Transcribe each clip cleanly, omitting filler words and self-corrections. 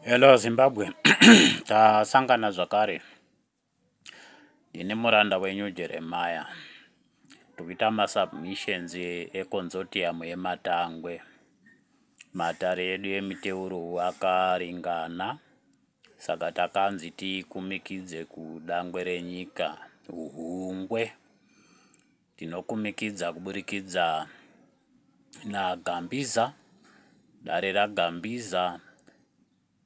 Hello Zimbabwe. Tasangana zvakare. Ndine muranda wenyu Jeremiah. Tikuita masubmissions econsortium yematangwe. Matare edu emiteuro akaringana. Saka takanzi tikumikidze kudangwe renyika uhungwe. Tinokumikidza kuburikidza naGambiza. Dare raGambiza.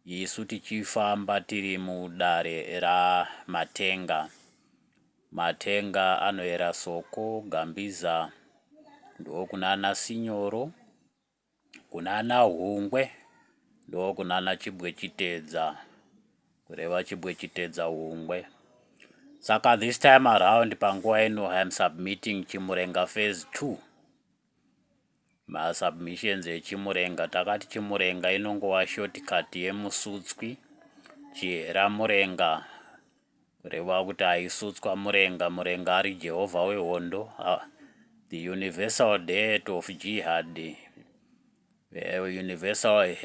Isu tichifamba tiri mudare raMatenga. Matenga anoera Soko, Gambiza ndo kunana Sinyoro, kunana Hungwe, ndo kunana Chibwe Chitedza, kureva Chibwe Chitedza Hungwe. Saka this time around panguva ino I am submitting Chimurenga phase 2. Ma submissions eChimurenga takati Chimurenga inongova shortcut yemusutswi. Chihera Murenga kureva kuti aisutswa Murenga ari Jehovha wehondo, the universal deity of jihad, universal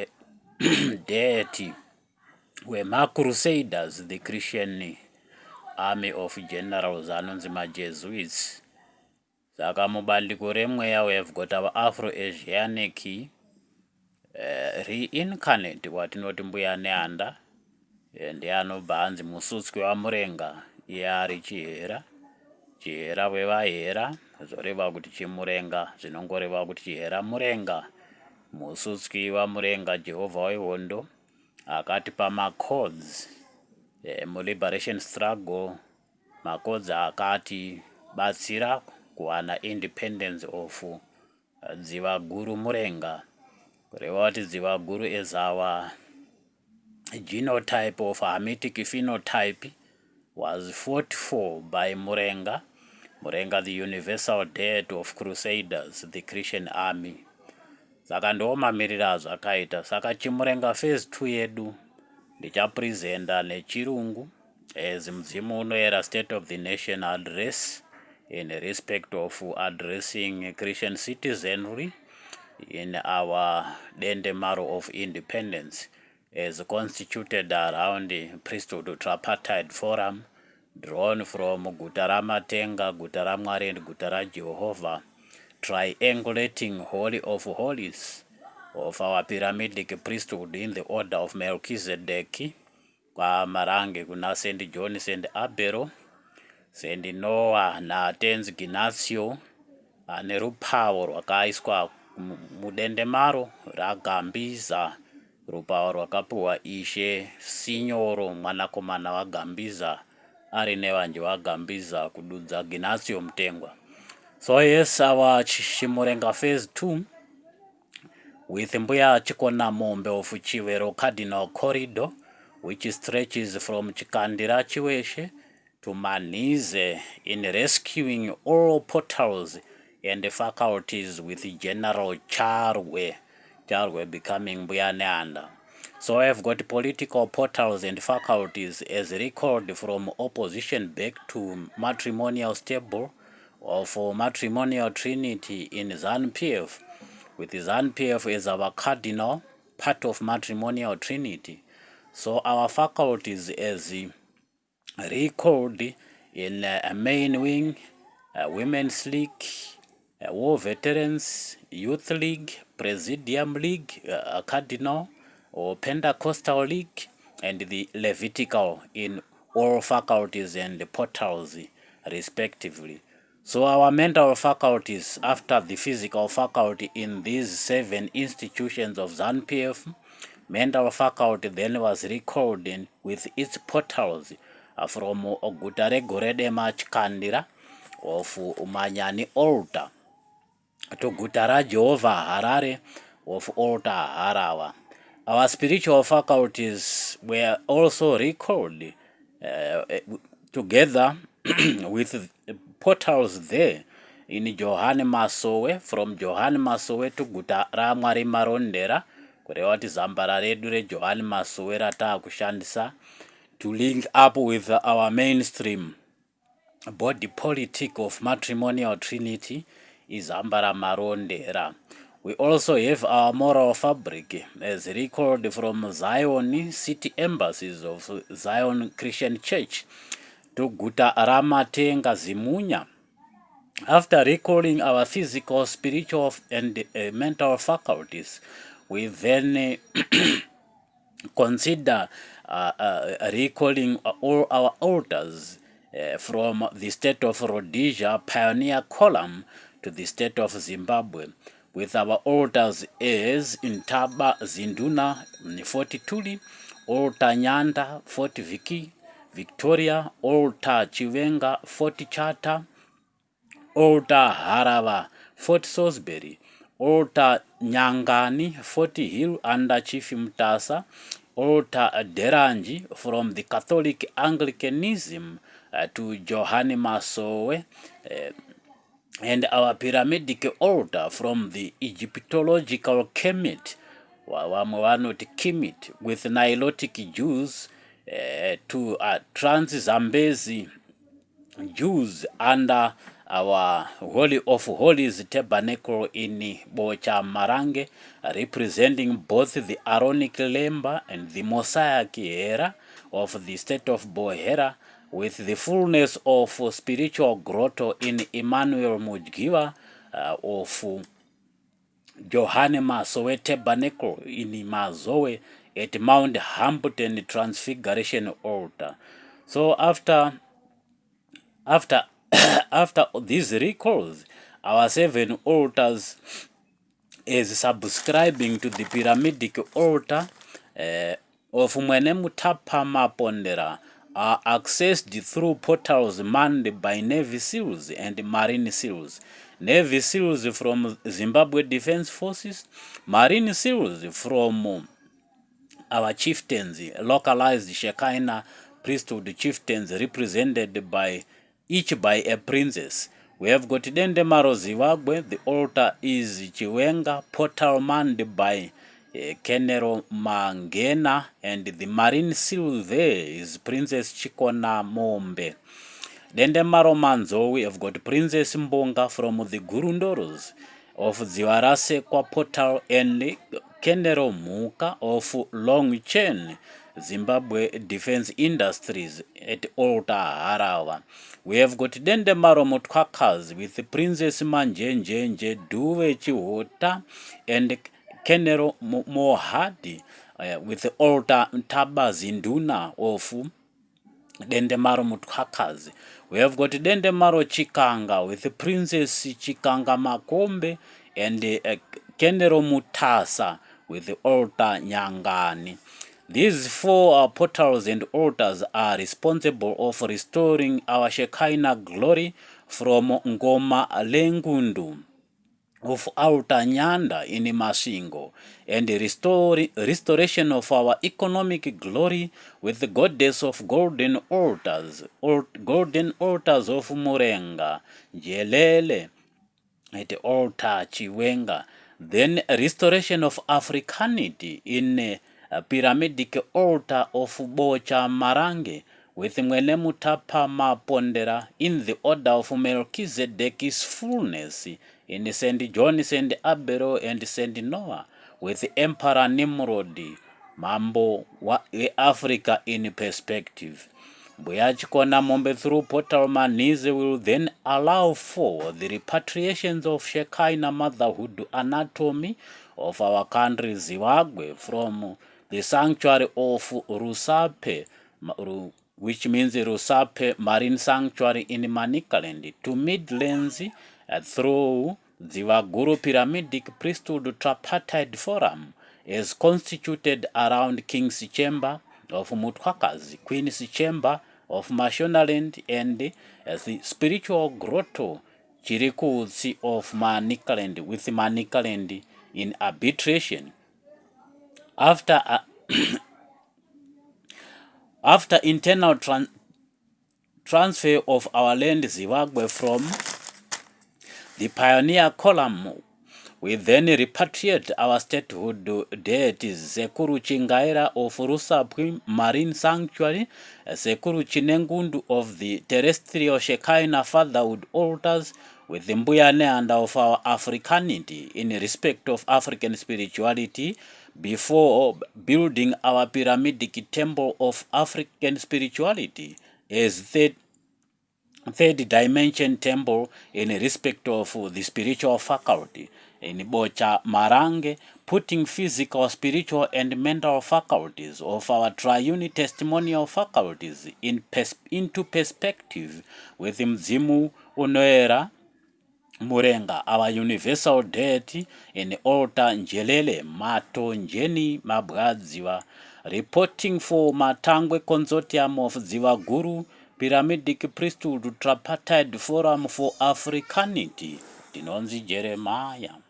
deity wema-crusaders, the Christian army of generals anonzi ma-Jesuits. Saka mubandiko remweya we have got our Afro-Asianic reincarnate watinoti mbuya neanda, ndianobva anzi musutswi waMurenga iye ari Chihera wevahera, zvoreva kuti Chimurenga zvinongoreva kuti Chihera Murenga, musutswi waMurenga, Jehovha wehondo akatipa macodes mu-liberation struggle, macodes akatibatsira kuwana independence of Dzivaguru Murenga, kureva kuti Dzivaguru is our genotype of Hamitic phenotype was fought for by Murenga, the universal deity of crusaders, the Christian army. Saka ndo mamiriro azvakaita. Saka Chimurenga phase 2 yedu ndichapresenta nechirungu as mudzimu unoera state of the nation address in respect of addressing Christian citizenry in our Dendemaro of independence, as constituted around the Priesthood tripartite forum drawn from Guta raMatenga, Guta raMwari and Guta raJehovah, triangulating Holy of Holies of our Pyramidic priesthood in the order of Melchizedek, kwa Marange kuna St. John, St. Abelo, St. Noah na Tenzi Ginasio, ane rupawo rwakaiswa mudendemaro raGambiza, rupawo rwakapiwa Ishe Sinyoro mwanakomana waGambiza ari nevanje vaGambiza kududza Ginasio Mutengwa. So yes, our Chimurenga phase 2 with Mbuya Chikona Mombe of Chivero Cardinal Corridor, which stretches from Chikandira Chiweshe to Manize, in rescuing all portals and the faculties with General Charwe becoming Mbuya Neanda. So I've got political portals and faculties as recalled from opposition back to matrimonial stable of Matrimonial Trinity in ZANU-PF, with ZANU-PF as our cardinal part of Matrimonial Trinity. So our faculties as recalled in main wing, Women's League, War Veterans, Youth League, Presidium League, Cardinal or Pentecostal League, and the Levitical in all faculties and portals respectively. So our mental faculties after the physical faculty in these 7 institutions of ZANU-PF, mental faculty then was recalled in with its portals from Guta reGoredema Chikandira of Umanyani Altar to Guta raJehovah Harare of Altar Harawa. Our spiritual faculties were also recalled together with portals there in Johani Masowe, from Johani Masowe to Guta raMwari Marondera, kureva kuti zambara redu reJohani Masowe rataakushandisa to link up with our mainstream body politic of Matrimonial Trinity is Zambara Marondera. We also have our moral fabric, as recalled from Zion city embassies of Zion Christian Church to Guta Ramatenga Zimunya. After recalling our physical, spiritual, and mental faculties, we then consider recalling all our altars from the state of Rhodesia, Pioneer Column, to the state of Zimbabwe, with our altars as Intaba Zinduna, Fort Tuli, Altar Nyanda, Fort Victoria, Altar Chiwenga, Fort Chata, Altar Harava, Fort Salisbury, Altar Nyangani, Fort Hill under Chief Mutasa, Altar Deranji from the Catholic Anglicanism to Johani Masowe, and our Pyramidic altar from the Egyptological Kemet, Kemet, with Nilotic Jews to Trans-Zambezi Jews under our Holy of Holies tabernacle in Bocha Marange, representing both the Aaronic Lemba and the Mosaic era of the state of Bohera, with the fullness of spiritual grotto in Emmanuel Mujgiwa of Johane Masowe tabernacle in Mazowe at Mount Hampton Transfiguration altar. So after after these recalls, our 7 altars is subscribing to the Pyramidic altar of Mwenemutapa Mapondera are accessed through portals manned by Navy SEALs and Marine SEALs. Navy SEALs from Zimbabwe Defense Forces, Marine SEALs from our chieftains, localized Shekinah priesthood chieftains represented by each by a princess. We have got Dendemaro Dzivaguru, the altar is Chiwenga, portal manned by Kenero Mangena, and the marine seal there is Princess Chikona Mombe. Dendemaro Manzo, we have got Princess Mbonga from the Gurundoros of Ziwarase Kwa portal, and Kenero Muka of Long Chain, Zimbabwe Defense Industries at Altar Harawa. We have got Dendemaro Mutwakas with Princess Manjenjenje Duwe Chiwota and Kenero Mohadi with Altar Ntaba Zinduna of Dendemaro Mutwakas. We have got Dendemaro Chikanga with Princess Chikanga Makombe and Kenero Mutasa with the altar Nyangani. These 4 portals and altars are responsible of restoring our Shekinah glory from Ngoma Lengundu of Altar Nyanda in Mashingo, and restoration of our economic glory with the goddess of golden altars of Murenga, Jelele, at Altar Chiwenga. Then restoration of Africanity in a Pyramidic altar of Bocha Marange with Mwenemutapa Mapondera in the order of Melchizedek's fullness in St. John, St. Abero, and St. Noah with Emperor Nimrod, Mambo wa Africa in perspective. Buyachikona Mombe through portal Manize will then allow for the repatriations of Shekinah motherhood anatomy of our country Zimbabwe from the sanctuary of Rusape, which means Rusape Marine Sanctuary in Manicaland, to Midlands through Dzivaguru Pyramidic Priesthood Tripartite Forum is constituted around King's Chamber of Mutwakas, Queen's Chamber of Mashonaland, and the spiritual grotto Chirikutsi of Manicaland, with Manicaland in arbitration. After after internal transfer of our land Zimbabwe from the Pioneer Column, we then repatriate our statehood deities, Sekuru Chingaira of Rusapwi Marine Sanctuary, Sekuru Chinengundu of the terrestrial Shekinah fatherhood altars with the Mbuyaneanda of our Africanity in respect of African spirituality before building our Pyramidic temple of African spirituality as third dimension temple in respect of the spiritual faculty in Bocha Marange, putting physical, spiritual, and mental faculties of our triune testimonial faculties into perspective with Mzimu Unoera Murenga, our universal deity, in altar Njelele Mato Njeni Mabwadziwa, reporting for Matangwe Consortium of Dzivaguru, Pyramidic Priesthood Tripartite Forum for Africanity, Dinonzi Jeremiah.